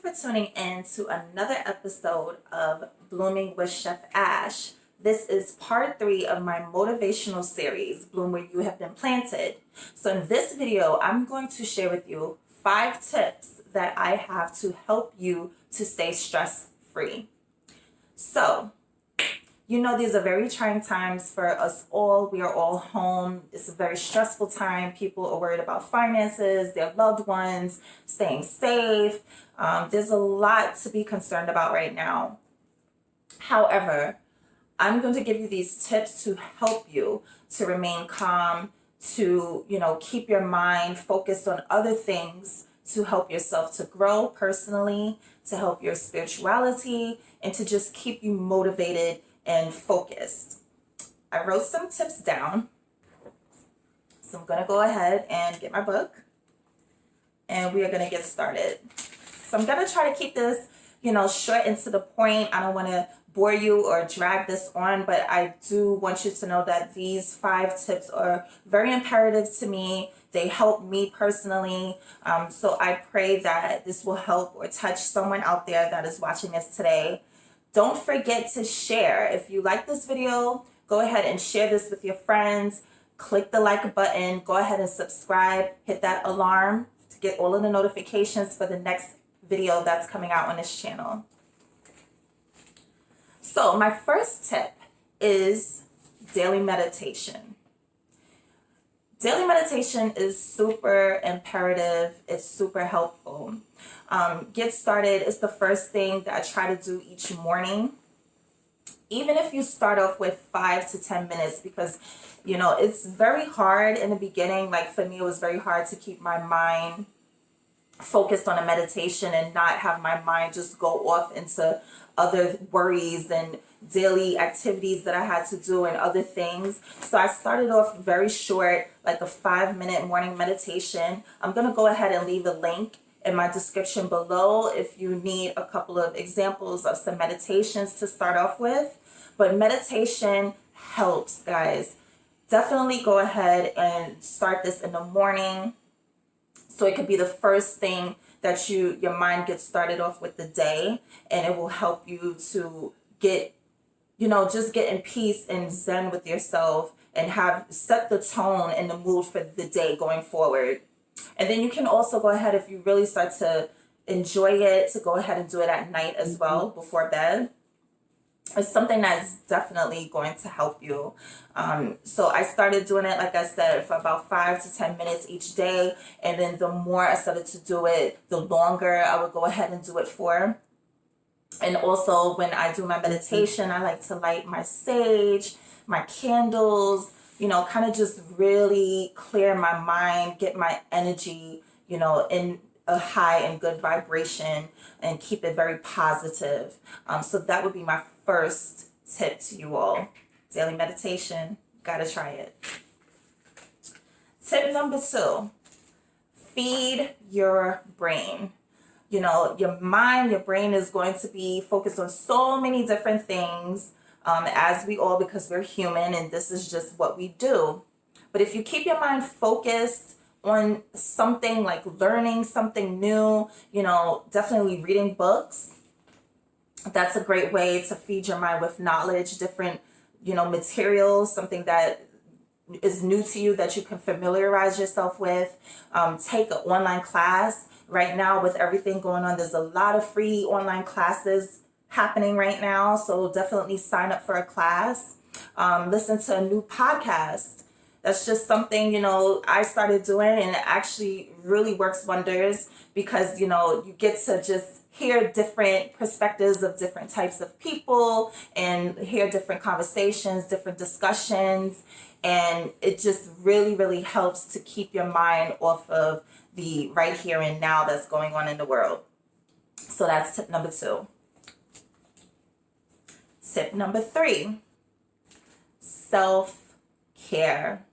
you for tuning in to another episode of Blooming with Chef Ash. This is part 3 of my motivational series, Bloom Where You Have Been Planted. So in this video, I'm going to share with you 5 tips that I have to help you to stay stress-free. So, you know, these are very trying times for us all. We are all home. It's a very stressful time. People are worried about finances, their loved ones, staying safe. There's a lot to be concerned about right now. However, I'm going to give you these tips to help you to remain calm, to, keep your mind focused on other things, to help yourself to grow personally, to help your spirituality, and to just keep you motivated and focused. I wrote some tips down. So I'm going to go ahead and get my book and we are going to get started. So I'm going to try to keep this, short and to the point. I don't want to bore you or drag this on, but I do want you to know that these 5 tips are very imperative to me. They help me personally. So I pray that this will help or touch someone out there that is watching this today. Don't forget to share. If you like this video, go ahead and share this with your friends. Click the like button. Go ahead and subscribe. Hit that alarm to get all of the notifications for the next video that's coming out on this channel. So my first tip is daily meditation. Daily meditation is super imperative. It's super helpful. Get started is the first thing that I try to do each morning. Even if you start off with 5 to 10 minutes, because, it's very hard in the beginning. Like for me, it was very hard to keep my mind focused on a meditation and not have my mind just go off into other worries and daily activities that I had to do and other things. So I started off very short, like a 5-minute morning meditation. I'm going to go ahead and leave a link in my description below if you need a couple of examples of some meditations to start off with. But meditation helps, guys. Definitely go ahead and start this in the morning. So it could be the first thing that your mind gets started off with the day, and it will help you to get, just get in peace and zen with yourself and set the tone and the mood for the day going forward. And then you can also go ahead, if you really start to enjoy it, to go ahead and do it at night as well before bed. It's something that's definitely going to help you. So I started doing it, like I said, for about 5 to 10 minutes each day. And then the more I started to do it, the longer I would go ahead and do it for. And also when I do my meditation, I like to light my sage, my candles, kind of just really clear my mind, get my energy, in a high and good vibration and keep it very positive. So that would be my first tip to you all. Daily meditation, gotta try it. Tip number 2, feed your brain. Your mind, your brain is going to be focused on so many different things, as we all, because we're human and this is just what we do. But if you keep your mind focused on something like learning something new, definitely reading books. That's a great way to feed your mind with knowledge, different, materials, something that is new to you that you can familiarize yourself with. Take an online class. Right now, with everything going on, there's a lot of free online classes happening right now. So definitely sign up for a class. Listen to a new podcast. That's just something, I started doing, and it actually really works wonders because, you get to just hear different perspectives of different types of people and hear different conversations, different discussions. And it just really, really helps to keep your mind off of the right here and now that's going on in the world. So that's tip number 2. Tip number 3, self-care.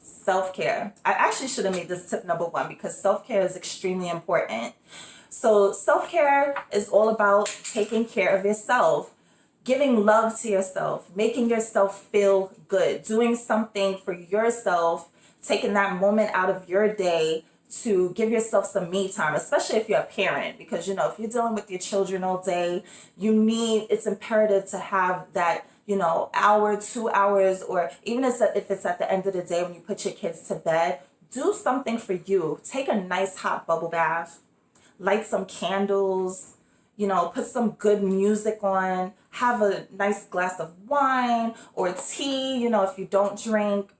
Self-care. I actually should have made this tip number 1 because self-care is extremely important. So self-care is all about taking care of yourself, giving love to yourself, making yourself feel good, doing something for yourself, taking that moment out of your day to give yourself some me time, especially if you're a parent, because if you're dealing with your children all day, it's imperative to have that, hour, 2 hours, or even if it's at the end of the day when you put your kids to bed, do something for you. Take a nice hot bubble bath, light some candles, put some good music on, have a nice glass of wine or tea, if you don't drink.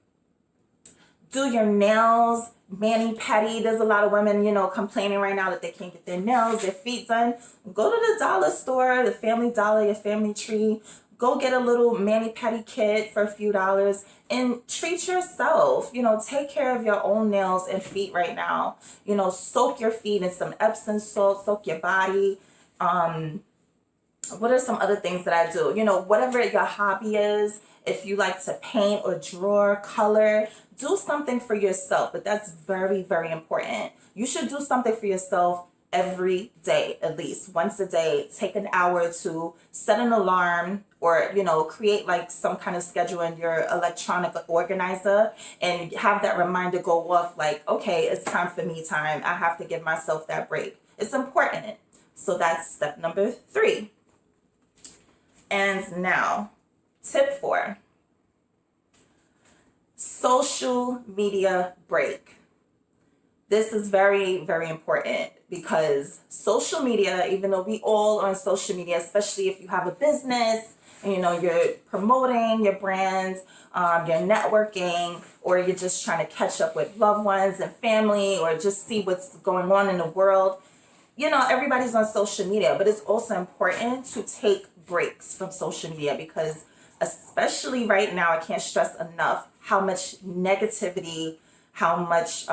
Do your nails, mani-pedi. There's a lot of women, complaining right now that they can't get their nails, their feet done. Go to the dollar store, the Family Dollar, your Family Tree. Go get a little mani-pedi kit for a few dollars and treat yourself. Take care of your own nails and feet right now. Soak your feet in some Epsom salt, soak your body. What are some other things that I do? Whatever your hobby is, if you like to paint or draw, color, do something for yourself. But that's very, very important. You should do something for yourself every day, at least once a day. Take an hour to set an alarm or, create like some kind of schedule in your electronic organizer and have that reminder go off like, okay, it's time for me time. I have to give myself that break. It's important. So that's step number 3. And now, tip 4, social media break. This is very, very important because social media, even though we all are on social media, especially if you have a business and you're promoting your brands, you're networking, or you're just trying to catch up with loved ones and family, or just see what's going on in the world. Everybody's on social media, but it's also important to take breaks from social media because especially right now, I can't stress enough how much negativity, how much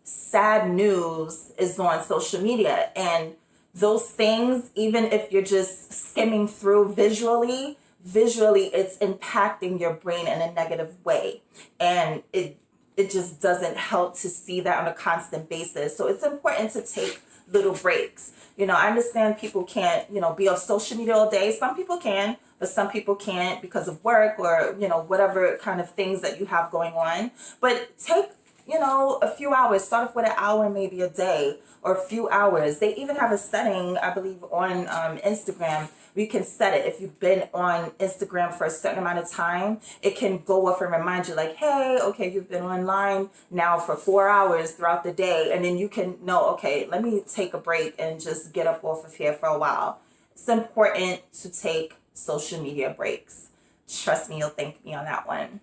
sad news is on social media. And those things, even if you're just skimming through visually, it's impacting your brain in a negative way. And it just doesn't help to see that on a constant basis. So it's important to take little breaks. I understand people can't, be on social media all day. Some people can, but some people can't because of work or, whatever kind of things that you have going on. But take, a few hours, start off with an hour, maybe a day or a few hours. They even have a setting, I believe, on Instagram. You can set it. If you've been on Instagram for a certain amount of time, it can go off and remind you like, hey, okay, you've been online now for 4 hours throughout the day. And then you can know, okay, let me take a break and just get up off of here for a while. It's important to take social media breaks. Trust me, you'll thank me on that one.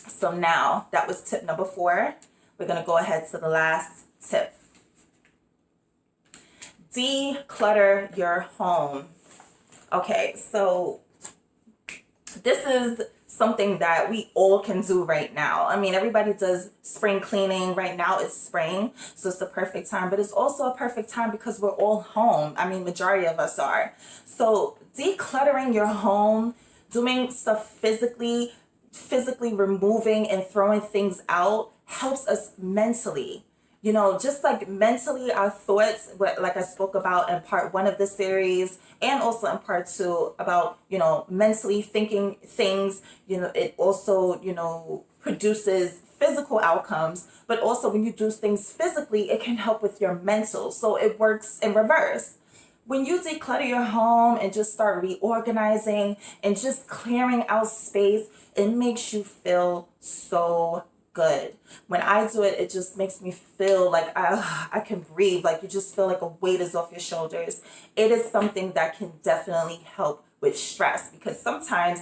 So now that was tip number 4. We're going to go ahead to the last tip. Declutter your home. Okay, so this is something that we all can do right now. I mean, everybody does spring cleaning. Right now it's spring, so it's the perfect time, but it's also a perfect time because we're all home. I mean, majority of us are. So decluttering your home, doing stuff physically removing and throwing things out helps us mentally. Just like mentally, our thoughts, like I spoke about in part 1 of the series, and also in part 2 about, mentally thinking things, it also, produces physical outcomes, but also when you do things physically, it can help with your mental. So it works in reverse. When you declutter your home and just start reorganizing and just clearing out space, it makes you feel so good. When I do it, it just makes me feel like I can breathe. Like you just feel like a weight is off your shoulders. It is something that can definitely help with stress because sometimes,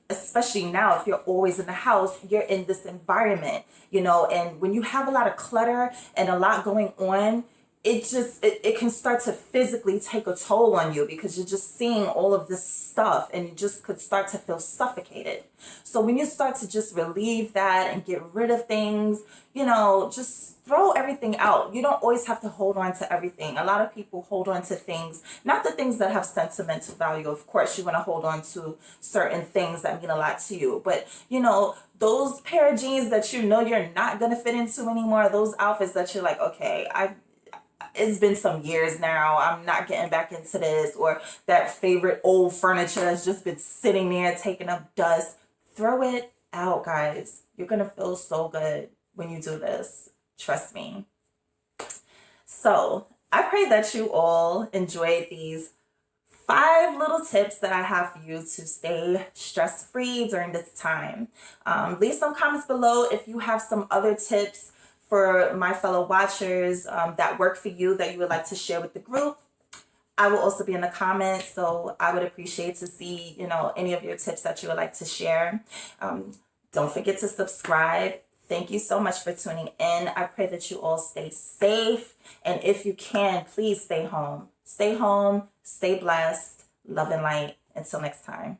especially now, if you're always in the house, you're in this environment, and when you have a lot of clutter and a lot going on, it can start to physically take a toll on you because you're just seeing all of this stuff and you just could start to feel suffocated. So when you start to just relieve that and get rid of things, just throw everything out. You don't always have to hold on to everything. A lot of people hold on to things, not the things that have sentimental value. Of course, you want to hold on to certain things that mean a lot to you. But, those pair of jeans that you're not going to fit into anymore, those outfits that you're like, okay, it's been some years now, I'm not getting back into this, or that favorite old furniture that's just been sitting there taking up dust, throw it out, guys. You're gonna feel so good when you do this. Trust me. So I pray that you all enjoyed these 5 little tips that I have for you to stay stress-free during this time. Leave some comments below if you have some other tips for my fellow watchers that work for you that you would like to share with the group. I will also be in the comments, so I would appreciate to see, any of your tips that you would like to share. Don't forget to subscribe. Thank you so much for tuning in. I pray that you all stay safe. And if you can, please stay home. Stay home, stay blessed, love and light. Until next time.